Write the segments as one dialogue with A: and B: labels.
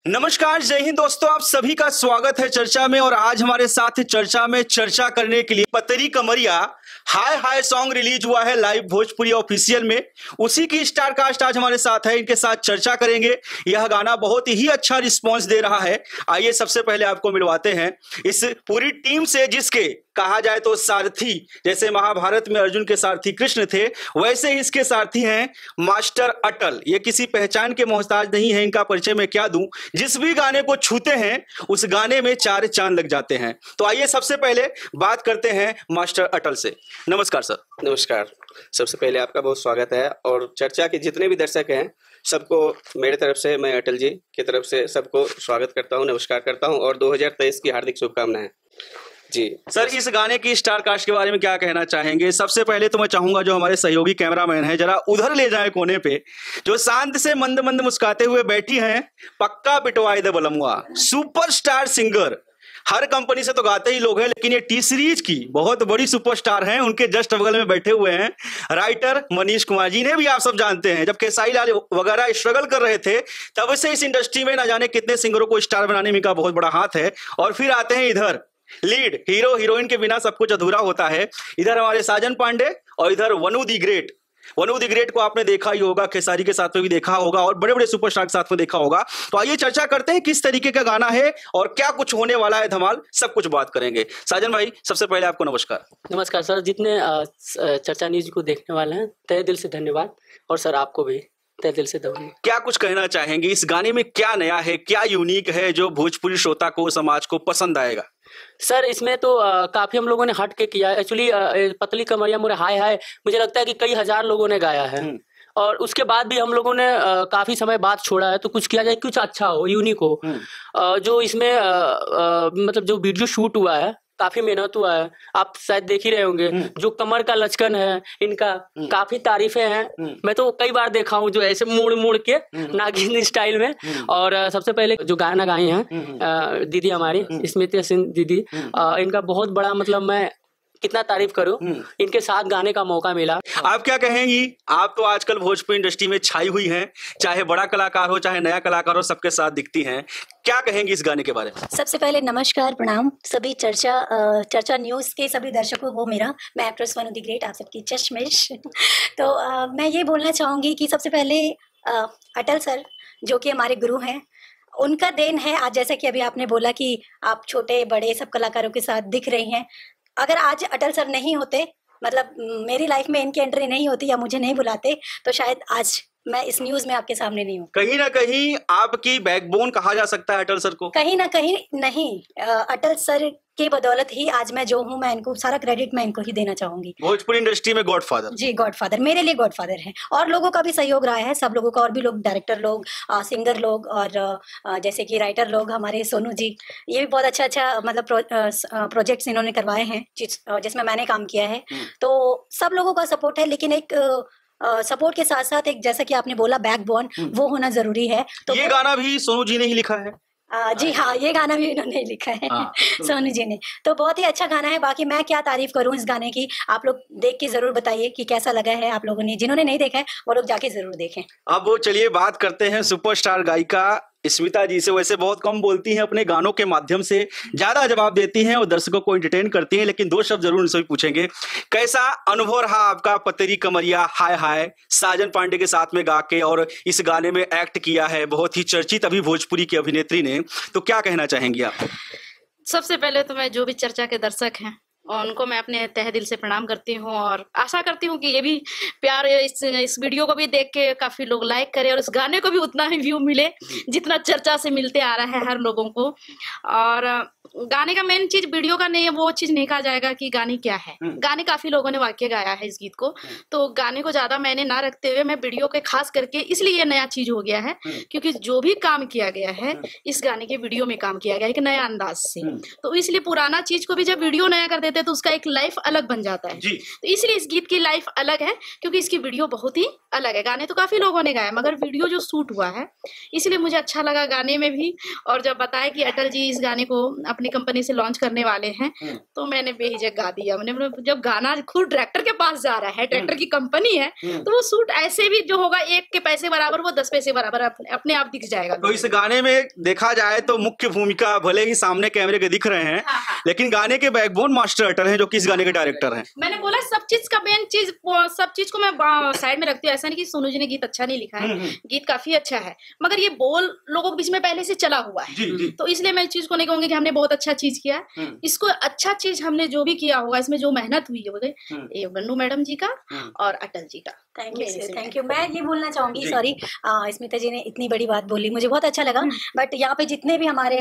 A: नमस्कार, जय हिंद दोस्तों, आप सभी का स्वागत है चर्चा में। और आज हमारे साथ चर्चा में चर्चा करने के लिए पतरी कमरिया हाय हाय सॉन्ग रिलीज हुआ है लाइव भोजपुरी ऑफिशियल में। उसी की स्टार कास्ट आज हमारे साथ है, इनके साथ चर्चा करेंगे। यह गाना बहुत ही अच्छा रिस्पांस दे रहा है। आइए सबसे पहले आपको मिलवाते हैं इस पूरी टीम से, जिसके कहा जाए तो सारथी, जैसे महाभारत में अर्जुन के सारथी कृष्ण थे, वैसे ही इसके सारथी हैं मास्टर अटल। ये किसी पहचान के मोहताज नहीं है, इनका परिचय मैं क्या दूं। जिस भी गाने को छूते हैं उस गाने में चार चांद लग जाते हैं। तो आइए सबसे पहले बात करते हैं मास्टर अटल से। नमस्कार सर।
B: नमस्कार। सबसे पहले आपका बहुत स्वागत है, और चर्चा के जितने भी दर्शक हैं सबको मेरे तरफ से, मैं अटल जी की तरफ से सबको स्वागत करता हूं, नमस्कार करता हूं और 2023 की हार्दिक शुभकामनाएं जी।
A: सर, इस गाने की स्टार कास्ट के बारे में क्या कहना चाहेंगे? सबसे पहले तो मैं चाहूंगा जो हमारे सहयोगी कैमरामैन है जरा उधर ले जाए कोने पे, जो शांत से मंद मंद मुस्कुराते हुए बैठी हैं। पक्का पिटवाए दे बलमुआ, सुपरस्टार सिंगर, हर कंपनी से तो गाते ही लोग हैं, लेकिन ये टी सीरीज की बहुत बड़ी सुपरस्टार हैं। उनके जस्ट बगल में बैठे हुए हैं राइटर मनीष कुमार जी ने भी आप सब जानते हैं। जब खेसारी लाल वगैरह स्ट्रगल कर रहे थे तब से इस इंडस्ट्री में ना जाने कितने सिंगरों को स्टार बनाने में इनका बहुत बड़ा हाथ है। और फिर आते हैं इधर लीड हीरो हीरोइन के बिना सब कुछ अधूरा होता है। इधर हमारे साजन पांडे और इधर वनु दी ग्रेट। वनु दी ग्रेट को आपने देखा ही होगा, खेसारी के साथ में भी देखा होगा और बड़े बड़े सुपरस्टार के साथ में देखा होगा। तो आइए चर्चा करते हैं किस तरीके का गाना है और क्या कुछ होने वाला है धमाल, सब कुछ बात करेंगे। साजन भाई, सबसे पहले आपको नमस्कार।
C: नमस्कार सर। जितने चर्चा न्यूज को देखने वाले हैं तहे दिल से धन्यवाद, और सर आपको भी तहे दिल से धन्यवाद।
A: क्या कुछ कहना चाहेंगे? इस गाने में क्या नया है, क्या यूनिक है जो भोजपुरी श्रोता को, समाज को पसंद आएगा?
C: सर इसमें तो काफी हम लोगों ने हट के किया है। एक्चुअली पतली कमरिया मोरे हाय हाय मुझे लगता है कि कई हजार लोगों ने गाया है, और उसके बाद भी हम लोगों ने काफी समय बाद छोड़ा है। तो कुछ किया जाए, कुछ अच्छा हो, यूनिक हो। जो इसमें मतलब जो वीडियो शूट हुआ है काफी मेहनत हुआ है, आप शायद देख ही रहे होंगे। जो कमर का लचकन है इनका, काफी तारीफें हैं। मैं तो कई बार देखा हूँ जो ऐसे मुड़ मुड़ के नागिन स्टाइल में। और सबसे पहले जो गाना गाई हैं दीदी हमारी स्मृति सिंह दीदी, इनका बहुत बड़ा, मतलब मैं कितना तारीफ करूं, इनके साथ गाने का मौका मिला।
A: आप क्या कहेंगी? आप तो आजकल भोजपुरी इंडस्ट्री में छाई हुई हैं, चाहे बड़ा कलाकार हो चाहे नया कलाकार हो, सबके साथ दिखती हैं। क्या कहेंगी इस गाने के बारे में?
D: सबसे पहले नमस्कार, प्रणाम सभी चर्चा न्यूज़ के सभी दर्शकों को मेरा। मैं एक्ट्रेस वनु दी ग्रेट, आप सबकी चश्मिश। तो मैं ये बोलना चाहूँगी कि सबसे पहले अटल सर जो कि हमारे गुरु हैं, उनका देन है आज। जैसा कि अभी आपने बोला कि आप छोटे बड़े सब कलाकारों के साथ दिख रही हैं। अगर आज अटल सर नहीं होते, मतलब मेरी लाइफ में इनकी एंट्री नहीं होती या मुझे नहीं बुलाते, तो शायद आज मैं इस न्यूज में आपके सामने नहीं हूँ।
A: कहीं ना कहीं आपकी बैकबोन कहा जा सकता है अटल सर को।
D: कहीं ना कहीं नहीं, अटल सर की बदौलत ही आज मैं जो हूँ, मैं इनको सारा क्रेडिट मैं इनको ही देना चाहूंगी।
A: भोजपुरी इंडस्ट्री में गॉडफादर।
D: जी, गॉडफादर, मेरे लिए गॉडफादर हैं। और लोगों का भी सहयोग रहा है, सब लोगों का, और भी लोग, डायरेक्टर लोग, सिंगर लोग, और जैसे कि राइटर लोग हमारे सोनू जी, ये भी बहुत अच्छा मतलब प्रोजेक्ट्स इन्होंने करवाए हैं जिसमें मैंने काम किया है। तो सब लोगों का सपोर्ट है, लेकिन एक सपोर्ट के साथ साथ एक, जैसा कि आपने बोला, बैकबोन वो होना जरूरी है। तो
A: ये गाना भी सोनू जी ने ही लिखा है?
D: जी हाँ, ये गाना भी इन्होंने लिखा है। सोनू जी ने। तो बहुत ही अच्छा गाना है। बाकी मैं क्या तारीफ करूं इस गाने की, आप लोग देख के जरूर बताइए कि कैसा लगा है आप लोगों ने। जिन्होंने नहीं देखा है वो लोग जाके जरूर देखें।
A: अब वो चलिए बात करते हैं सुपरस्टार गायिका स्मिता जी से। वैसे बहुत कम बोलती हैं, अपने गानों के माध्यम से ज्यादा जवाब देती हैं और दर्शकों को एंटरटेन करती हैं, लेकिन दो शब्द जरूर उनसे भी पूछेंगे। कैसा अनुभव रहा आपका पतरी कमरिया हाय हाय साजन पांडे के साथ में गा के, और इस गाने में एक्ट किया है बहुत ही चर्चित अभी भोजपुरी की अभिनेत्री ने, तो क्या कहना चाहेंगी आप?
E: सबसे पहले तो मैं जो भी चर्चा के दर्शक हैं और उनको मैं अपने तहे दिल से प्रणाम करती हूँ, और आशा करती हूँ कि ये भी प्यार इस वीडियो को भी देख के काफी लोग लाइक करें, और इस गाने को भी उतना ही व्यू मिले जितना चर्चा से मिलते आ रहा है हर लोगों को। और गाने का मेन चीज वीडियो का नहीं है, वो चीज नहीं कहा जाएगा कि गाने क्या है। गाने काफी लोगों ने वाक्य गाया है इस गीत को, तो गाने को ज्यादा मैंने ना रखते हुए मैं वीडियो के खास करके, इसलिए ये नया चीज हो गया है क्योंकि जो भी काम किया गया है इस गाने के वीडियो में काम किया गया है एक नया अंदाज से। तो इसलिए पुराना चीज को भी जब वीडियो नया कर देते सुनते हैं तो उसका एक लाइफ अलग बन जाता है।
A: जी।
E: तो इसलिए इस गीत की लाइफ अलग है, क्योंकि इसकी वीडियो बहुत ही अलग है। गाने तो काफी लोगों ने गाए, मगर वीडियो जो शूट हुआ है इसलिए मुझे अच्छा लगा गाने में भी। और जब बताया कि अटल जी इस गाने को अपनी कंपनी से लॉन्च करने वाले हैं, तो मैंने बेहिचक गा दिया। मैंने जब गाना खुद डायरेक्टर के पास जा रहा है, डायरेक्टर की कंपनी है, तो वो शूट ऐसे भी जो होगा 1 के पैसे बराबर वो 10 पैसे बराबर अपने आप दिख जाएगा।
A: तो इस गाने में देखा जाए तो मुख्य भूमिका भले ही सामने कैमरे के दिख रहे हैं, लेकिन गाने के बैकबोन मास्टर अटल हैं, जो कि इस गाने के डायरेक्टर हैं।
E: मैंने बोला सब चीज का मेन चीज, सब चीज को मैं साइड में रखती हूँ। ऐसा नहीं कि सोनू जी ने गीत अच्छा नहीं लिखा है, गीत काफी अच्छा है, मगर ये बोल लोगों के बीच में पहले से चला हुआ है।
A: जी।
E: तो इसलिए मैं इस चीज को नहीं कहूंगी कि हमने बहुत अच्छा चीज किया। इसको अच्छा चीज हमने जो भी किया होगा, इसमें जो मेहनत हुई है ये बन्नू मैडम जी का और अटल जी का।
D: Thank you. मैं ये बोलना चाहूंगी, सॉरी स्मिता जी ने इतनी बड़ी बात बोली, मुझे बहुत अच्छा लगा। बट यहाँ पे जितने भी हमारे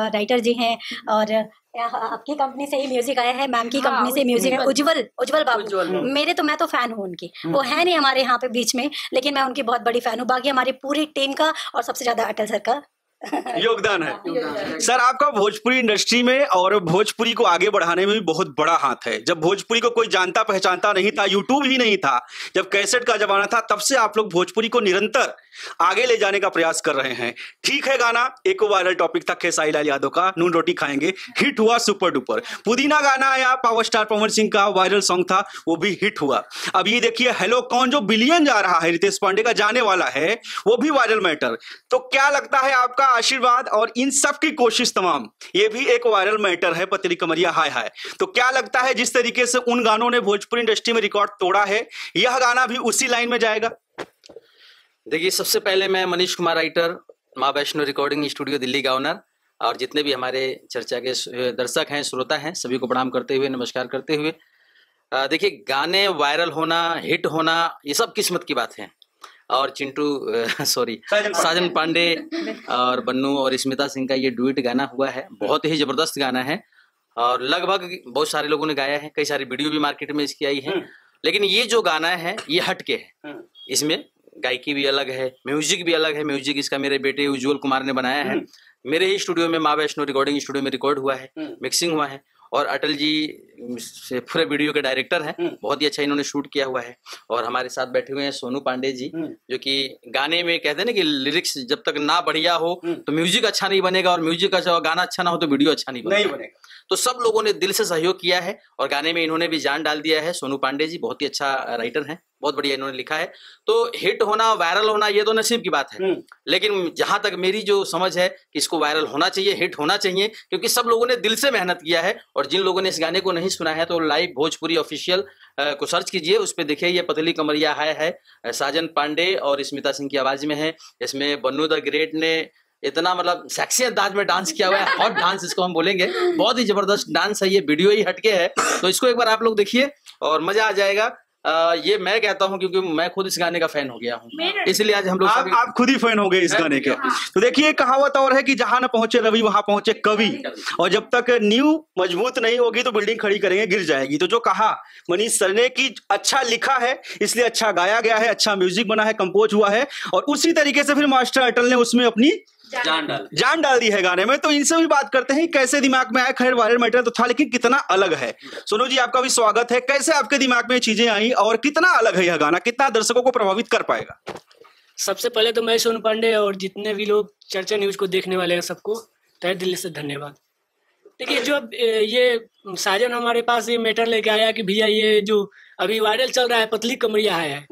D: राइटर जी हैं, और आपकी कंपनी से ही म्यूजिक आया है, मैम की कंपनी से म्यूजिक है, उज्जवल बाबू, मैं तो फैन हूँ उनकी। वो है नहीं हमारे यहाँ पे बीच में, लेकिन मैं उनकी बहुत बड़ी फैन हूँ। बाकी हमारी पूरी टीम का और सबसे ज्यादा अटल सर का
A: योगदान है। सर, आपका भोजपुरी इंडस्ट्री में और भोजपुरी को आगे बढ़ाने में भी बहुत बड़ा हाथ है। जब भोजपुरी को कोई जानता पहचानता नहीं था, यूट्यूब ही नहीं था, जब कैसेट का जमाना था, तब से आप लोग भोजपुरी को निरंतर आगे ले जाने का प्रयास कर रहे हैं। ठीक है, गाना एक वायरल टॉपिक था खेसारी लाल यादव का, नून रोटी खाएंगे, हिट हुआ सुपर डुपर। पुदीना गाना आया, पावर स्टार पवन सिंह का वायरल सॉन्ग था, वो भी हिट हुआ। अब ये देखिए हेलो कौन, जो बिलियन जा रहा है, रितेश पांडे का जाने वाला है, वो भी वायरल मैटर। तो क्या लगता है, आपका आशीर्वाद और इन सब की कोशिश तमाम, ये भी एक वायरल मैटर है, पतली कमरिया हाय हाय। तो क्या लगता है, जिस तरीके से उन गानों ने भोजपुरी इंडस्ट्री में रिकॉर्ड तोड़ा है, यह गाना भी उसी लाइन में जाएगा?
F: देखिए, सबसे पहले मैं मनीष कुमार राइटर, माँ वैष्णो रिकॉर्डिंग स्टूडियो दिल्ली का ओनर, और जितने भी हमारे चर्चा के दर्शक हैं, श्रोता हैं, सभी को प्रणाम करते हुए, नमस्कार करते हुए, देखिए, गाने वायरल होना, हिट होना, ये सब किस्मत की बात है। और साजन पांडे और बन्नू और स्मिता सिंह का ये डुएट गाना हुआ है, बहुत ही जबरदस्त गाना है, और लगभग बहुत सारे लोगों ने गाया है, कई सारी वीडियो भी मार्केट में इसकी आई है। लेकिन ये जो गाना है ये हटके है, इसमें गायकी भी अलग है, म्यूजिक भी अलग है। म्यूजिक इसका मेरे बेटे उज्जवल कुमार ने बनाया है, मेरे ही स्टूडियो में, माँ वैष्णो रिकॉर्डिंग स्टूडियो में रिकॉर्ड हुआ है, मिक्सिंग हुआ है, और अटल जी से पूरे वीडियो के डायरेक्टर हैं, बहुत ही अच्छा इन्होंने शूट किया हुआ है। और हमारे साथ बैठे हुए हैं सोनू पांडे जी, जो कि गाने में कहते हैं ना कि लिरिक्स जब तक ना बढ़िया हो तो म्यूजिक अच्छा नहीं बनेगा, और म्यूजिक अच्छा, गाना अच्छा ना हो तो वीडियो अच्छा नहीं बनेगा। तो सब लोगों ने दिल से सहयोग किया है, और गाने में इन्होंने भी जान डाल दिया है। सोनू पांडे जी बहुत ही अच्छा राइटर हैं, बहुत बढ़िया इन्होंने लिखा है। तो हिट होना, वायरल होना, ये तो नसीब की बात है, लेकिन जहां तक मेरी जो समझ है कि इसको वायरल होना चाहिए, हिट होना चाहिए, क्योंकि सब लोगों ने दिल से मेहनत किया है। और जिन लोगों ने इस गाने को नहीं सुना है तो लाइव भोजपुरी ऑफिशियल को सर्च कीजिए, उस पर देखिए, ये पतली कमरिया हाय है, साजन पांडे और स्मिता सिंह की आवाज में है। इसमें बन्नू द ग्रेट ने इतना मतलब सेक्सी अंदाज में डांस किया हुआ है, हॉट डांस इसको हम बोलेंगे, बहुत ही जबरदस्त डांस है, ये वीडियो ही हटके है। तो इसको एक बार आप लोग देखिए और मजा आ जाएगा। ये मैं कहता हूं क्योंकि मैं खुद इस गाने का फैन हो गया हूं, इसलिए आज हम लोग
A: आप खुद ही फैन हो गए इस गाने के। तो देखिए, कहावत और है कि जहां न पहुंचे रवि वहां पहुंचे कवि, और जब तक नींव मजबूत नहीं होगी तो बिल्डिंग खड़ी करेंगे गिर जाएगी। तो जो कहा मनीष सर ने कि अच्छा लिखा है, इसलिए अच्छा गाया गया है, अच्छा म्यूजिक बना है, कंपोज हुआ है, और उसी तरीके से फिर मास्टर अटल ने उसमें अपनी जान डाल दी है गाने में। तो इनसे भी बात करते हैं कैसे दिमाग में आया। खैर वायरल मैटर तो था, लेकिन कितना अलग है। सोनू जी, आपका भी स्वागत है। कैसे आपके दिमाग में चीजें आई और कितना अलग है यह गाना, कितना दर्शकों को प्रभावित कर पाएगा?
C: सबसे पहले तो मैं सोनू पांडे और जितने भी लोग चर्चा न्यूज को देखने वाले हैं सबको तहे दिल से धन्यवाद। देखिए, जो ये साजन हमारे पास ये मैटर लेके आया कि भैया ये जो अभी वायरल चल रहा है पतली कमरिया है,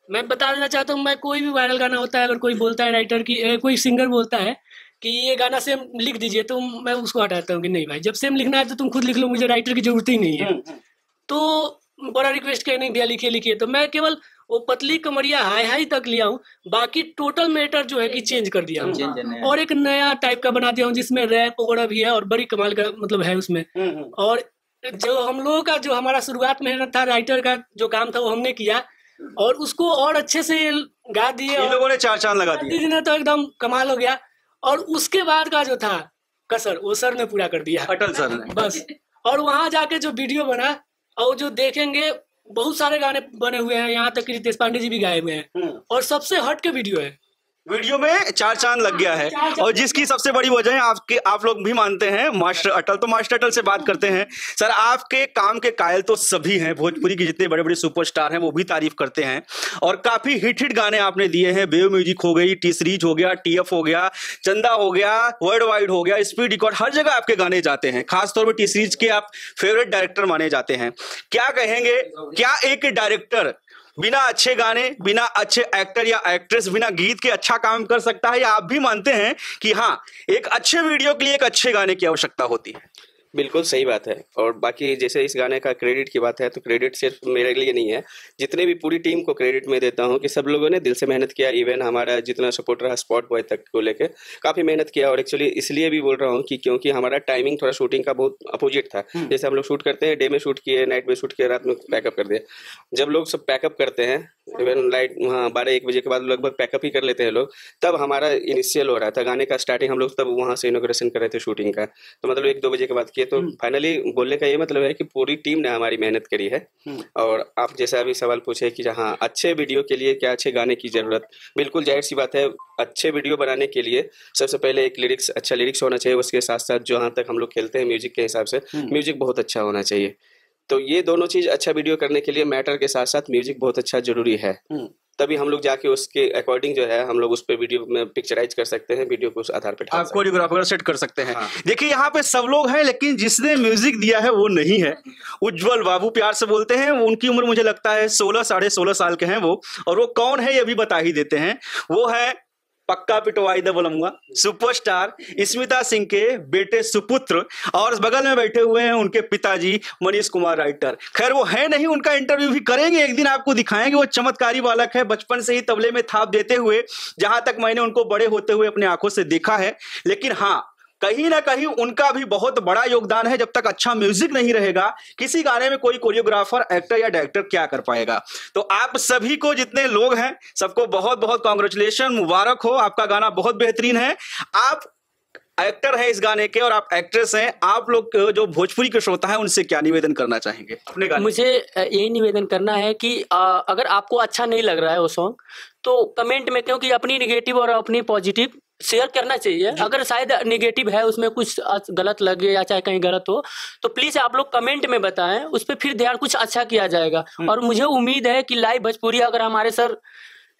C: मैं बता देना चाहता हूँ, मैं कोई भी वायरल गाना होता है, अगर कोई बोलता है राइटर की, कोई सिंगर बोलता है कि ये गाना सेम लिख दीजिए, तो मैं उसको हटाता हूँ कि नहीं भाई, जब सेम लिखना है तो तुम खुद लिख लो, मुझे राइटर की जरूरत ही नहीं है। तो बड़ा रिक्वेस्ट कहने दिया लिखिए, तो मैं केवल वो पतली कमरिया हाय हाय तक लिया हूँ, बाकी टोटल मैटर जो है कि चेंज कर दिया हूँ, और एक नया टाइप का बना दिया हूँ जिसमें रैप वगैरह भी है, और बड़ी कमाल का मतलब है उसमें। और जो हम लोगों का जो हमारा शुरुआत मेहनत था, राइटर का जो काम था वो हमने किया, और उसको और अच्छे से गा दिए,
A: इन लोगों ने चार चांद लगा दिए,
C: तो एकदम कमाल हो गया। और उसके बाद का जो था कसर, वो सर ने पूरा कर दिया,
A: अटल सर ने
C: बस। और वहां जाके जो वीडियो बना, और जो देखेंगे बहुत सारे गाने बने हुए हैं, यहाँ तक कि रितेश पांडे जी भी गाए हुए हैं, और सबसे हट के वीडियो है,
A: वीडियो में 4 चांद लग गया है, और जिसकी सबसे बड़ी वजह है आप लोग भी मानते हैं मास्टर अटल। तो मास्टर अटल से बात करते हैं। सर, आपके काम के कायल तो सभी हैं, भोजपुरी के जितने बड़े बड़े सुपरस्टार हैं वो भी तारीफ करते हैं, और काफी हिट गाने आपने दिए हैं। बेव म्यूजिक हो गई, टी सीरीज हो गया, टीएफ हो गया, चंदा हो गया, वर्ल्ड वाइड हो गया, स्पीड रिकॉर्ड, हर जगह आपके गाने जाते हैं। खासतौर पर टी सीरीज के आप फेवरेट डायरेक्टर माने जाते हैं। क्या कहेंगे, क्या एक डायरेक्टर बिना अच्छे गाने, बिना अच्छे एक्टर या एक्ट्रेस, बिना गीत के अच्छा काम कर सकता है, या आप भी मानते हैं कि हाँ, एक अच्छे वीडियो के लिए एक अच्छे गाने की आवश्यकता होती है?
B: बिल्कुल सही बात है। और बाकी जैसे इस गाने का क्रेडिट की बात है, तो क्रेडिट सिर्फ मेरे लिए नहीं है, जितने भी पूरी टीम को क्रेडिट मैं देता हूं कि सब लोगों ने दिल से मेहनत किया। इवन हमारा जितना सपोर्ट रहा स्पॉट बॉय तक को लेके काफ़ी मेहनत किया। और एक्चुअली इसलिए भी बोल रहा हूं कि क्योंकि हमारा टाइमिंग थोड़ा शूटिंग का बहुत अपोजिट था। जैसे हम लोग शूट करते हैं, डे में शूट किए, नाइट में शूट किए, रात में पैकअप कर दिए। जब लोग सब पैकअप करते हैं, इवन लाइट वहाँ 12-1 बजे के बाद लगभग पैकअप ही कर लेते हैं लोग, तब हमारा इनिशियल हो रहा था गाने का स्टार्टिंग। हम लोग तब वहाँ से इनॉग्रेशन कर रहे थे शूटिंग का, तो मतलब 1-2 बजे के बाद किए। तो फाइनली बोलने का ये मतलब है कि पूरी टीम ने हमारी मेहनत करी है। और आप जैसा अभी सवाल पूछे कि हाँ, अच्छे वीडियो के लिए क्या अच्छे गाने की जरूरत, बिल्कुल जाहिर सी बात है। अच्छे वीडियो बनाने के लिए सबसे पहले एक लिरिक्स, अच्छा लिरिक्स होना चाहिए। उसके साथ साथ जहाँ तक हम लोग खेलते हैं म्यूजिक के हिसाब से, म्यूजिक बहुत अच्छा होना चाहिए। तो ये दोनों चीज अच्छा वीडियो करने के लिए मैटर के साथ साथ म्यूजिक बहुत अच्छा जरूरी है। तभी हम लोग जाके उसके अकॉर्डिंग जो है हम लोग उस पे वीडियो में पिक्चराइज कर सकते हैं, वीडियो को उस आधार पे
A: आप कोरियोग्राफर सेट कर सकते हैं। हाँ। देखिए, यहाँ पे सब लोग हैं, लेकिन जिसने म्यूजिक दिया है वो नहीं है। उज्जवल बाबू प्यार से बोलते हैं, उनकी उम्र मुझे लगता है 16 साढ़े 16 साल के हैं वो, और वो कौन है ये भी बता ही देते हैं। वो है पक्का पिटवाई द बलमुआ सुपरस्टार स्मिता सिंह के बेटे सुपुत्र, और बगल में बैठे हुए हैं उनके पिताजी मनीष कुमार राइटर। खैर वो है नहीं, उनका इंटरव्यू भी करेंगे, एक दिन आपको दिखाएंगे। वो चमत्कारी बालक है, बचपन से ही तबले में थाप देते हुए, जहां तक मैंने उनको बड़े होते हुए अपनी आंखों से देखा है। लेकिन हाँ, कहीं ना कहीं उनका भी बहुत बड़ा योगदान है। जब तक अच्छा म्यूजिक नहीं रहेगा, किसी गाने में कोई कोरियोग्राफर, एक्टर या डायरेक्टर क्या कर पाएगा। तो आप सभी को, जितने लोग हैं, सबको बहुत बहुत कांग्रेचुलेशन, मुबारक हो, आपका गाना बहुत बेहतरीन है। आप एक्टर हैं इस गाने के और आप एक्ट्रेस हैं। आप लोग जो भोजपुरी के श्रोता हैं, उनसे क्या निवेदन करना चाहेंगे अपने गाने?
C: मुझे यही निवेदन करना है कि अगर आपको अच्छा नहीं लग रहा है वो सॉन्ग, तो कमेंट में, क्योंकि अपनी निगेटिव और अपनी पॉजिटिव शेयर करना चाहिए। अगर शायद निगेटिव है, उसमें कुछ गलत लगे या चाहे कहीं गलत हो, तो प्लीज आप लोग कमेंट में बताएं, उस पर फिर ध्यान कुछ अच्छा किया जाएगा। और मुझे उम्मीद है कि लाइव भोजपुरी, अगर हमारे सर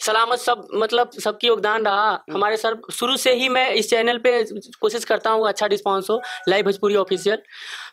C: सलामत, सब मतलब सबकी योगदान रहा हमारे सर, शुरू से ही मैं इस चैनल पे कोशिश करता हूँ अच्छा रिस्पांस हो। लाइव भोजपुरी ऑफिशियल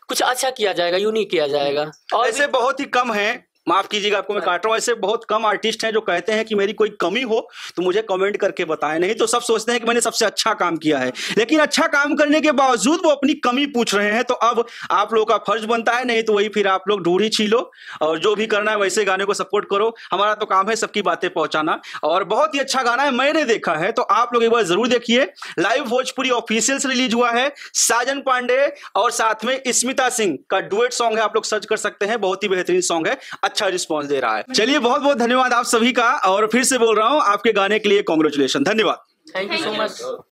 C: कुछ अच्छा किया जाएगा, यूनिक किया जाएगा। और
A: ऐसे बहुत ही कम है, माफ कीजिएगा आपको मैं काट रहा हूं, ऐसे बहुत कम आर्टिस्ट हैं जो कहते हैं कि मेरी कोई कमी हो तो मुझे कमेंट करके बताएं। नहीं तो सब सोचते हैं कि मैंने सबसे अच्छा काम किया है, लेकिन अच्छा काम करने के बावजूद वो अपनी कमी पूछ रहे हैं। तो अब आप लोगों का फर्ज बनता है, नहीं तो वही फिर आप लोग ढूंढ ही छीलो, और जो भी करना है वैसे गाने को सपोर्ट करो। हमारा तो काम है सबकी बातें पहुंचाना, और बहुत ही अच्छा गाना है, मैंने देखा है, तो आप लोग एक बार जरूर देखिए। लाइव भोजपुरी ऑफिशियल से रिलीज हुआ है, साजन पांडे और साथ में स्मिता सिंह का डुएट सॉन्ग है, आप लोग सर्च कर सकते हैं, बहुत ही बेहतरीन सॉन्ग है, अच्छा रिस्पॉन्स दे रहा है। चलिए, बहुत बहुत धन्यवाद आप सभी का, और फिर से बोल रहा हूं, आपके गाने के लिए कांग्रेचुलेशन, धन्यवाद।
C: Thank you so much.